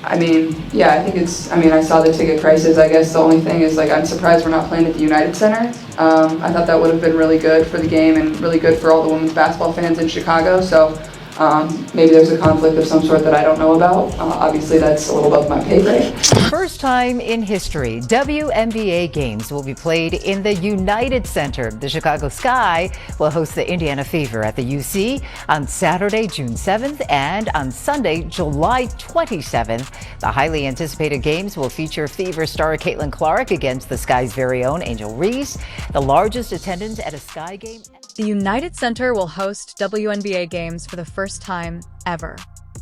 I mean, yeah, I think I saw the ticket prices. I guess the only thing is, I'm surprised we're not playing at the United Center. I thought that would have been really good for the game and really good for all the women's basketball fans in Chicago. So maybe there's a conflict of some sort that I don't know about. Obviously, that's a little above my pay grade. First time in history, WNBA games will be played in the United Center. The Chicago Sky will host the Indiana Fever at the UC on Saturday, June 7th, and on Sunday, July 27th. The highly anticipated games will feature Fever star Caitlin Clark against the Sky's very own Angel Reese, the largest attendance at a Sky game. The United Center will host WNBA games for the first time ever.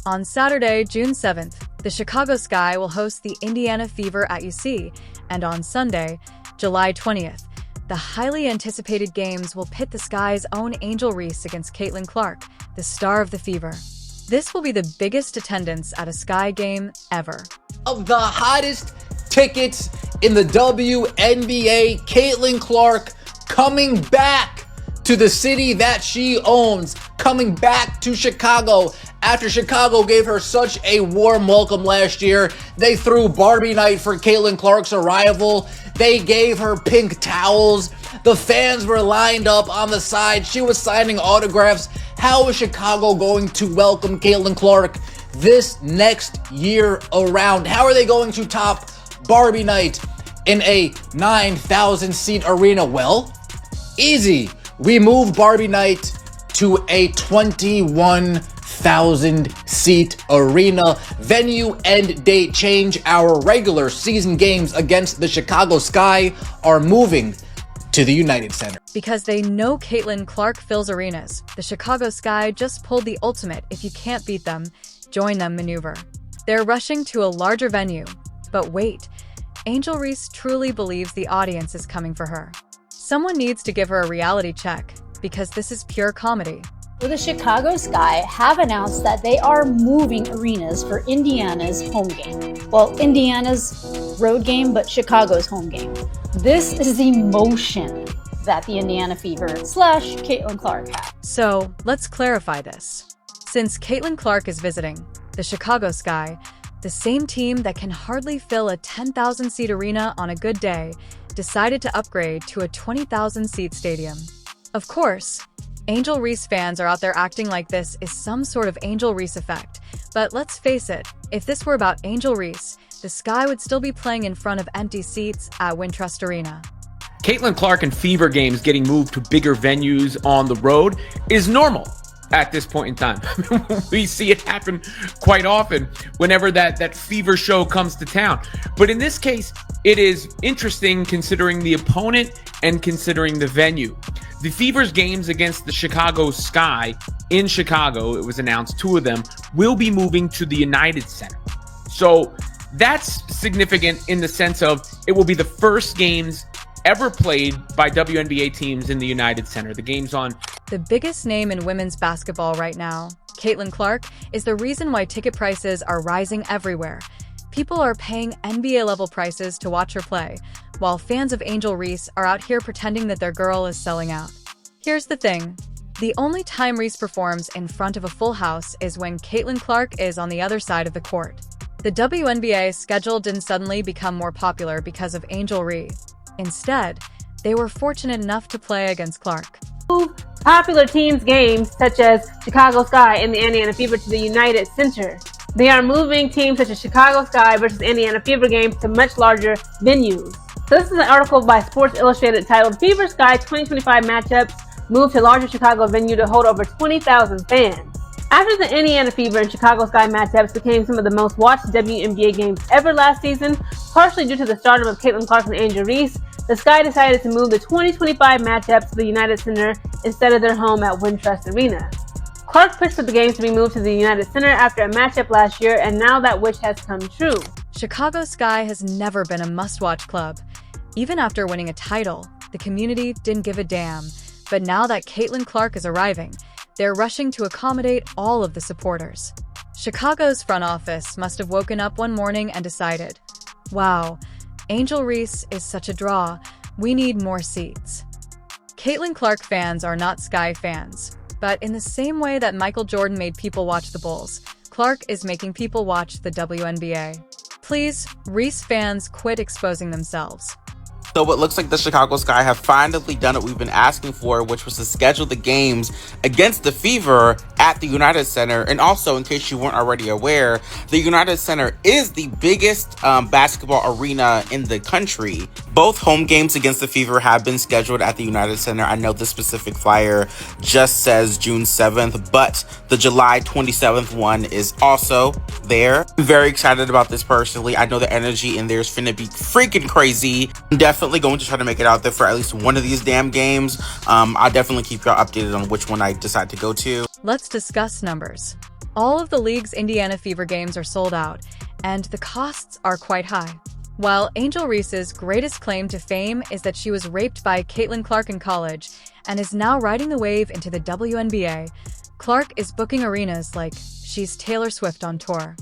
On Saturday, June 7th, the Chicago Sky will host the Indiana Fever at UC, and on Sunday, July 20th, the highly anticipated games will pit the Sky's own Angel Reese against Caitlin Clark, the star of the Fever. This will be the biggest attendance at a Sky game ever. Of the hottest tickets in the WNBA, Caitlin Clark coming back to the city that she owns, coming back to Chicago. After Chicago gave her such a warm welcome last year, they threw Barbie night for Caitlin Clark's arrival. They gave her pink towels. The fans were lined up on the side. She was signing autographs. How is Chicago going to welcome Caitlin Clark this next year around? How are they going to top Barbie night in a 9,000 seat arena? Well, easy. We moved Barbie night to a 21,000 seat arena. Venue and date change. Our regular season games against the Chicago Sky are moving to the United Center. Because they know Caitlin Clark fills arenas, the Chicago Sky just pulled the ultimate if you can't beat them, join them maneuver. They're rushing to a larger venue. But wait, Angel Reese truly believes the audience is coming for her. Someone needs to give her a reality check, because this is pure comedy. The Chicago Sky have announced that they are moving arenas for Indiana's home game. Well, Indiana's road game, but Chicago's home game. This is the motion that the Indiana Fever / Caitlin Clark have. So let's clarify this. Since Caitlin Clark is visiting, the Chicago Sky, the same team that can hardly fill a 10,000 seat arena on a good day, decided to upgrade to a 20,000 seat stadium. Of course, Angel Reese fans are out there acting like this is some sort of Angel Reese effect. But let's face it, if this were about Angel Reese, the Sky would still be playing in front of empty seats at Wintrust Arena. Caitlin Clark and Fever games getting moved to bigger venues on the road is normal at this point in time. We see it happen quite often whenever that Fever show comes to town. But in this case, it is interesting considering the opponent and considering the venue. The Fever's games against the Chicago Sky in Chicago, it was announced 2 of them, will be moving to the United Center. So that's significant in the sense of it will be the first games ever played by WNBA teams in the United Center. The game's on. The biggest name in women's basketball right now, Caitlin Clark, is the reason why ticket prices are rising everywhere. People are paying NBA-level prices to watch her play, while fans of Angel Reese are out here pretending that their girl is selling out. Here's the thing. The only time Reese performs in front of a full house is when Caitlin Clark is on the other side of the court. The WNBA schedule didn't suddenly become more popular because of Angel Reese. Instead, they were fortunate enough to play against Clark. Popular teams' games such as Chicago Sky and the Indiana Fever to the United Center. They are moving teams such as Chicago Sky versus Indiana Fever games to much larger venues. So this is an article by Sports Illustrated titled Fever Sky 2025 Matchups Move to Larger Chicago Venue to Hold Over 20,000 Fans. After the Indiana Fever and Chicago Sky matchups became some of the most watched WNBA games ever last season, partially due to the stardom of Caitlin Clark and Angel Reese, the Sky decided to move the 2025 matchups to the United Center instead of their home at Wintrust Arena. Clark pushed for the games to be moved to the United Center after a matchup last year, and now that wish has come true. Chicago Sky has never been a must-watch club. Even after winning a title, the community didn't give a damn. But now that Caitlin Clark is arriving, they're rushing to accommodate all of the supporters. Chicago's front office must have woken up one morning and decided, wow, Angel Reese is such a draw, we need more seats. Caitlin Clark fans are not Sky fans, but in the same way that Michael Jordan made people watch the Bulls, Clark is making people watch the WNBA. Please, Reese fans, quit exposing themselves. So it looks like the Chicago Sky have finally done what we've been asking for, which was to schedule the games against the Fever at the United Center. And also, in case you weren't already aware, the United Center is the biggest basketball arena in the country. Both home games against the Fever have been scheduled at the United Center. I know the specific flyer just says June 7th, but the July 27th one is also there. I'm very excited about this personally. I know the energy in there is finna be freaking crazy. I'm definitely going to try to make it out there for at least one of these damn games. I'll definitely keep y'all updated on which one I decide to go to. Let's discuss numbers. All of the league's Indiana Fever games are sold out, and the costs are quite high. While Angel Reese's greatest claim to fame is that she was raped by Caitlin Clark in college and is now riding the wave into the WNBA, Clark is booking arenas like she's Taylor Swift on tour.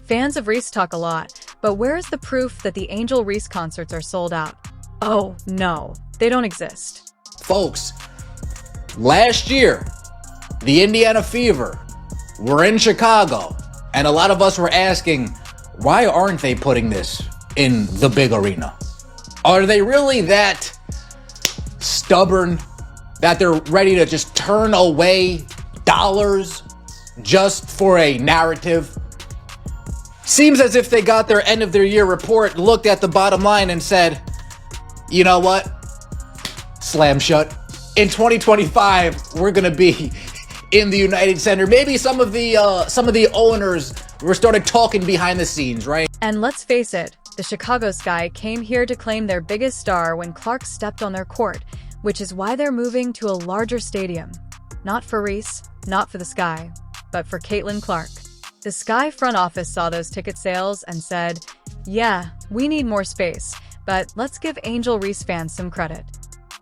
Fans of Reese talk a lot, but where is the proof that the Angel Reese concerts are sold out? Oh, no, they don't exist. Folks, last year, the Indiana Fever were in Chicago, and a lot of us were asking, why aren't they putting this in the big arena? Are they really that stubborn that they're ready to just turn away dollars just for a narrative? Seems as if they got their end of their year report, looked at the bottom line and said, you know what? Slam shut. In 2025, we're gonna be in the United Center. Maybe some of the owners were started talking behind the scenes, right? And let's face it, the Chicago Sky came here to claim their biggest star when Clark stepped on their court, which is why they're moving to a larger stadium. Not for Reese, not for the Sky, but for Caitlin Clark. The Sky front office saw those ticket sales and said, yeah, we need more space, but let's give Angel Reese fans some credit.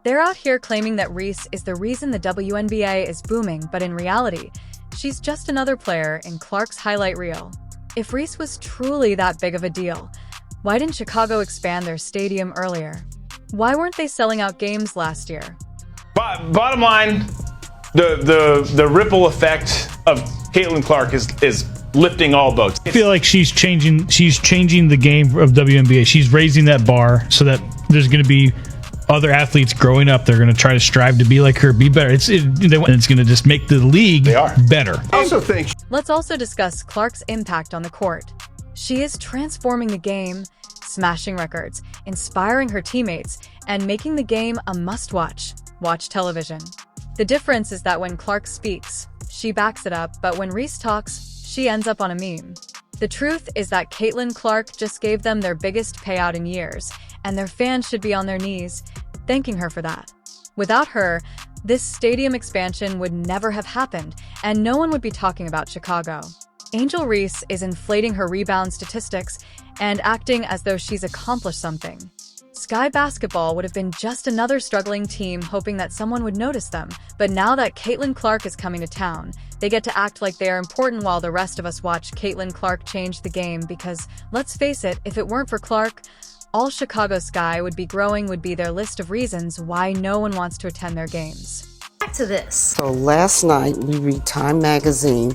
They're out here claiming that Reese is the reason the WNBA is booming, but in reality, she's just another player in Clark's highlight reel. If Reese was truly that big of a deal, why didn't Chicago expand their stadium earlier? Why weren't they selling out games last year? Bottom line, the ripple effect of Caitlin Clark is lifting all boats. I feel like she's changing the game of WNBA. She's raising that bar so that there's going to be other athletes growing up. They're going to try to strive to be like her, be better. It's going to just make the league better. Let's also discuss Clark's impact on the court. She is transforming the game, smashing records, inspiring her teammates, and making the game a must-watch. Watch television. The difference is that when Clark speaks, she backs it up, but when Reese talks, she ends up on a meme. The truth is that Caitlin Clark just gave them their biggest payout in years, and their fans should be on their knees, thanking her for that. Without her, this stadium expansion would never have happened, and no one would be talking about Chicago. Angel Reese is inflating her rebound statistics and acting as though she's accomplished something. Sky Basketball would have been just another struggling team hoping that someone would notice them, but now that Caitlin Clark is coming to town, they get to act like they are important while the rest of us watch Caitlin Clark change the game because, let's face it, if it weren't for Clark, all Chicago Sky would be growing would be their list of reasons why no one wants to attend their games. Back to this. So last night we read Time magazine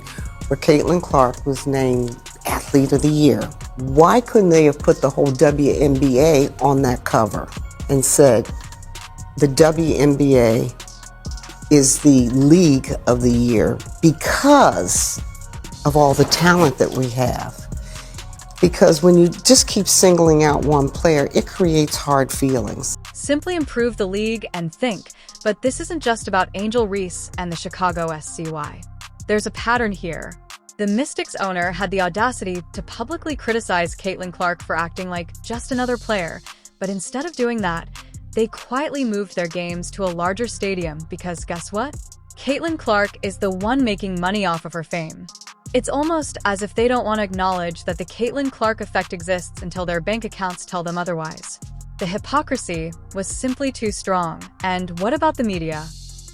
where Caitlin Clark was named Athlete of the Year. Why couldn't they have put the whole WNBA on that cover and said the WNBA is the league of the year because of all the talent that we have? Because when you just keep singling out one player, it creates hard feelings. Simply improve the league and think, but this isn't just about Angel Reese and the Chicago SCY. There's a pattern here. The Mystics owner had the audacity to publicly criticize Caitlin Clark for acting like just another player, but instead of doing that, they quietly moved their games to a larger stadium because guess what? Caitlin Clark is the one making money off of her fame. It's almost as if they don't want to acknowledge that the Caitlin Clark effect exists until their bank accounts tell them otherwise. The hypocrisy was simply too strong. And what about the media?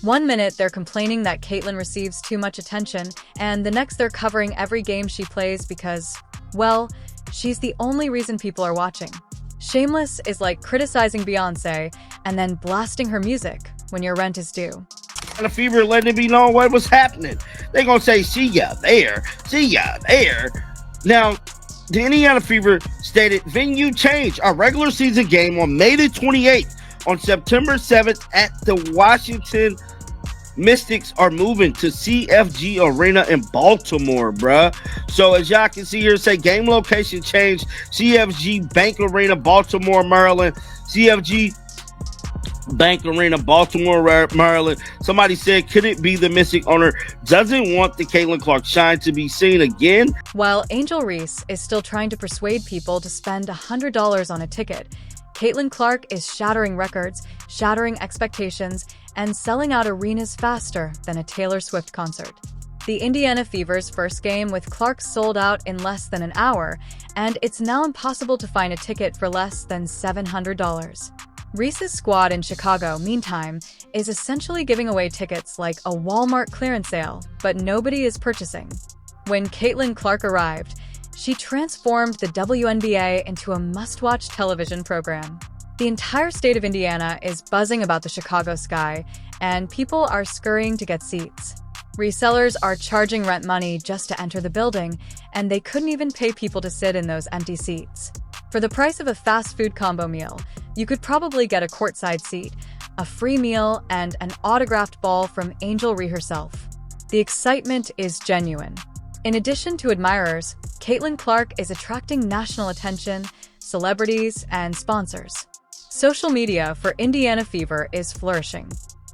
One minute they're complaining that Caitlin receives too much attention, and the next they're covering every game she plays because, well, she's the only reason people are watching. Shameless is like criticizing Beyoncé and then blasting her music when your rent is due. and the Fever letting it be known what was happening. They're going to say, see ya there. Now, the Indiana Fever stated, venue change. Our regular season game on May the 28th. On September 7th at the Washington Mystics are moving to CFG Arena in Baltimore, bruh. So as y'all can see here, say game location change, CFG Bank Arena, Baltimore, Maryland. CFG Bank Arena, Baltimore, Maryland. Somebody said, could it be the Mystic owner doesn't want the Caitlin Clark shine to be seen again? While Angel Reese is still trying to persuade people to spend $100 on a ticket, Caitlin Clark is shattering records, shattering expectations, and selling out arenas faster than a Taylor Swift concert. The Indiana Fever's first game with Clark sold out in less than an hour, and it's now impossible to find a ticket for less than $700. Reese's squad in Chicago, meantime, is essentially giving away tickets like a Walmart clearance sale, but nobody is purchasing. When Caitlin Clark arrived, she transformed the WNBA into a must-watch television program. The entire state of Indiana is buzzing about the Chicago Sky, and people are scurrying to get seats. Resellers are charging rent money just to enter the building, and they couldn't even pay people to sit in those empty seats. For the price of a fast food combo meal, you could probably get a courtside seat, a free meal, and an autographed ball from Angel Reese herself. The excitement is genuine. In addition to admirers, Caitlin Clark is attracting national attention, celebrities, and sponsors. Social media for Indiana Fever is flourishing.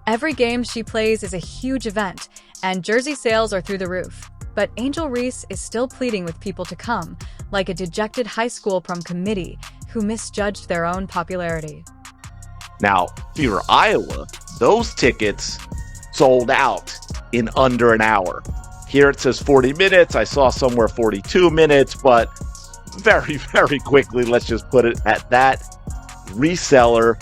Every game she plays is a huge event, and jersey sales are through the roof. But Angel Reese is still pleading with people to come, like a dejected high school prom committee who misjudged their own popularity. Now, Fever Iowa, those tickets sold out in under an hour. Here it says 40 minutes. I saw somewhere 42 minutes, but very, very quickly, let's just put it at that. Reseller,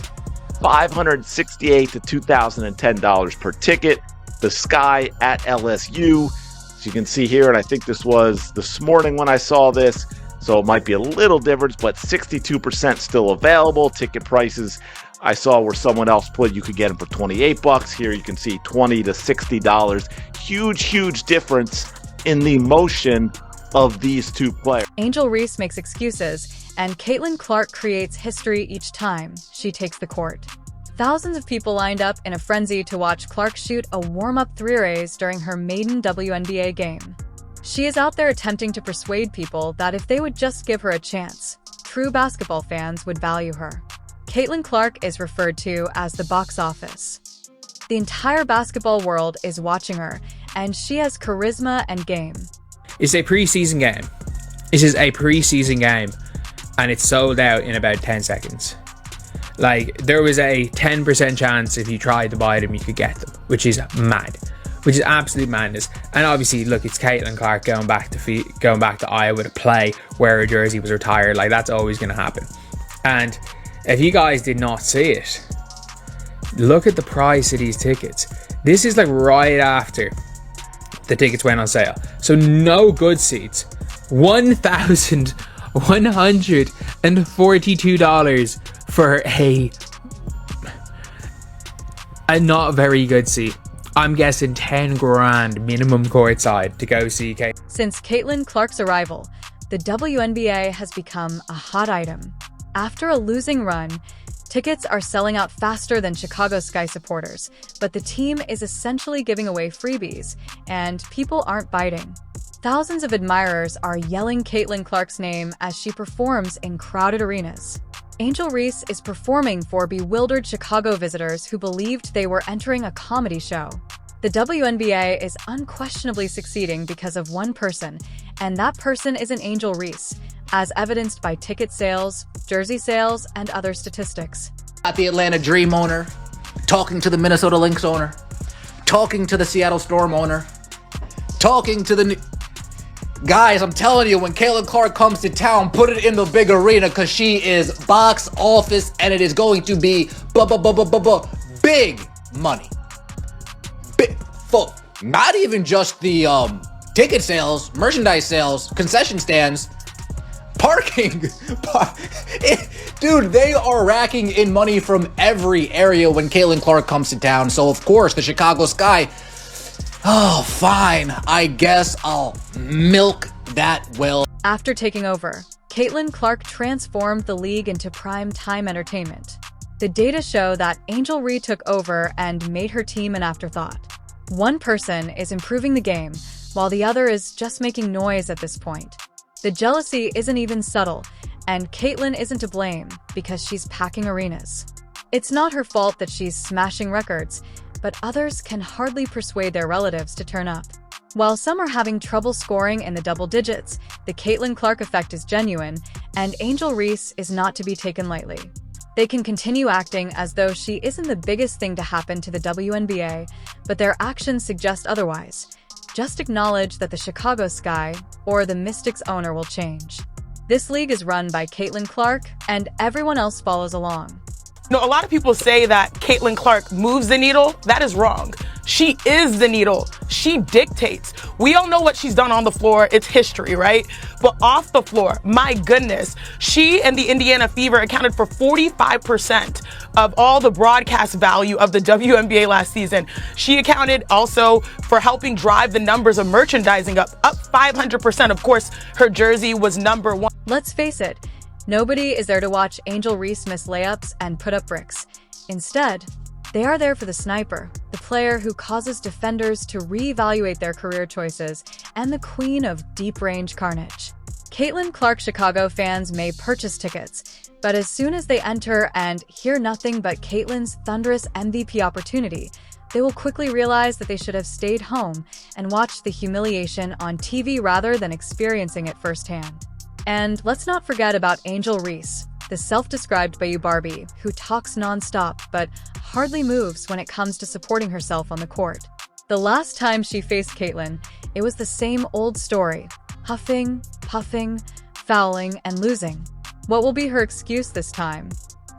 $568 to $2,010 per ticket. The Sky at LSU. As you can see here, and I think this was this morning when I saw this, so it might be a little difference, but 62% still available. Ticket prices I saw where someone else put you could get them for $28. Here you can see $20 to $60. Huge difference in the motion of these two players. Angel Reese makes excuses, and Caitlin Clark creates history each time she takes the court. Thousands of people lined up in a frenzy to watch Clark shoot a warm-up three-raise during her maiden WNBA game. She is out there attempting to persuade people that if they would just give her a chance, true basketball fans would value her. Caitlin Clark is referred to as the box office. The entire basketball world is watching her, and she has charisma and game. It's a preseason game. This is a preseason game, and it's sold out in about 10 seconds. Like, there was a 10% chance if you tried to buy them, you could get them, which is mad, which is absolute madness. And obviously, look, it's Caitlin Clark going back to Iowa to play where her jersey was retired. Like, that's always going to happen. And if you guys did not see it, look at the price of these tickets. This is like right after the tickets went on sale. So no good seats. $1,142 for a not very good seat. I'm guessing 10 grand minimum courtside to go see Kate. Since Caitlin Clark's arrival, the WNBA has become a hot item. After a losing run, tickets are selling out faster than Chicago Sky supporters, but the team is essentially giving away freebies, and people aren't biting. Thousands of admirers are yelling Caitlin Clark's name as she performs in crowded arenas. Angel Reese is performing for bewildered Chicago visitors who believed they were entering a comedy show. The WNBA is unquestionably succeeding because of one person, and that person is an Angel Reese, as evidenced by ticket sales, jersey sales, and other statistics. At the Atlanta Dream owner, talking to the Minnesota Lynx owner, talking to the Seattle Storm owner, talking to the guys, I'm telling you, when Caitlin Clark comes to town, put it in the big arena because she is box office and it is going to be big money. Not even just the ticket sales, merchandise sales, concession stands. Parking. Dude, they are racking in money from every area when Caitlin Clark comes to town. So, of course, the Chicago Sky, oh, fine. I guess I'll milk that well. After taking over, Caitlin Clark transformed the league into prime time entertainment. The data show that Angel Reese took over and made her team an afterthought. One person is improving the game, while the other is just making noise at this point. The jealousy isn't even subtle, and Caitlin isn't to blame because she's packing arenas. It's not her fault that she's smashing records, but others can hardly persuade their relatives to turn up. While some are having trouble scoring in the double digits, the Caitlin Clark effect is genuine, and Angel Reese is not to be taken lightly. They can continue acting as though she isn't the biggest thing to happen to the WNBA, but their actions suggest otherwise. Just acknowledge that the Chicago Sky, or the Mystics owner, will change. This league is run by Caitlin Clark, and everyone else follows along. No, a lot of people say that Caitlin Clark moves the needle. That is wrong. She is the needle. She dictates. We all know what she's done on the floor. It's history, right? But off the floor, my goodness, she and the Indiana Fever accounted for 45% of all the broadcast value of the WNBA last season. She accounted also for helping drive the numbers of merchandising up 500%. Of course, her jersey was number one. Let's face it, nobody is there to watch Angel Reese miss layups and put up bricks. Instead, they are there for the sniper, the player who causes defenders to reevaluate their career choices, and the queen of deep-range carnage. Caitlin Clark Chicago fans may purchase tickets, but as soon as they enter and hear nothing but Caitlin's thunderous MVP opportunity, they will quickly realize that they should have stayed home and watched the humiliation on TV rather than experiencing it firsthand. And let's not forget about Angel Reese, the self-described Bayou Barbie, who talks non-stop but hardly moves when it comes to supporting herself on the court. The last time she faced Caitlin, it was the same old story: huffing, puffing, fouling, and losing. What will be her excuse this time?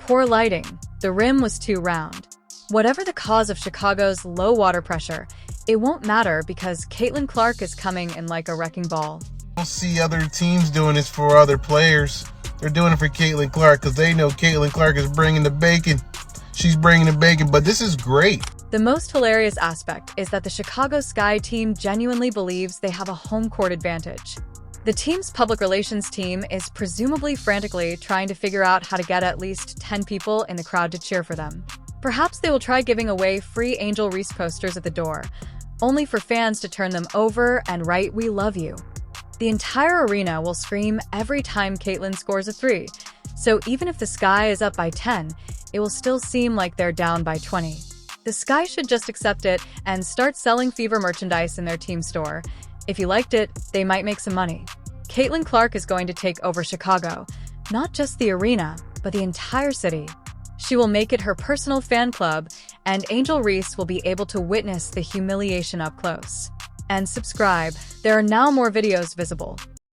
Poor lighting. The rim was too round. Whatever the cause of Chicago's low water pressure, it won't matter because Caitlin Clark is coming in like a wrecking ball. I don't see other teams doing this for other players. They're doing it for Caitlin Clark because they know Caitlin Clark is bringing the bacon. She's bringing the bacon, but this is great. The most hilarious aspect is that the Chicago Sky team genuinely believes they have a home court advantage. The team's public relations team is presumably frantically trying to figure out how to get at least 10 people in the crowd to cheer for them. Perhaps they will try giving away free Angel Reese posters at the door, only for fans to turn them over and write "We love you." The entire arena will scream every time Caitlin scores a three, so even if the Sky is up by 10, it will still seem like they're down by 20. The Sky should just accept it and start selling Fever merchandise in their team store. If you liked it, they might make some money. Caitlin Clark is going to take over Chicago, not just the arena, but the entire city. She will make it her personal fan club, and Angel Reese will be able to witness the humiliation up close. And subscribe. There are now more videos visible.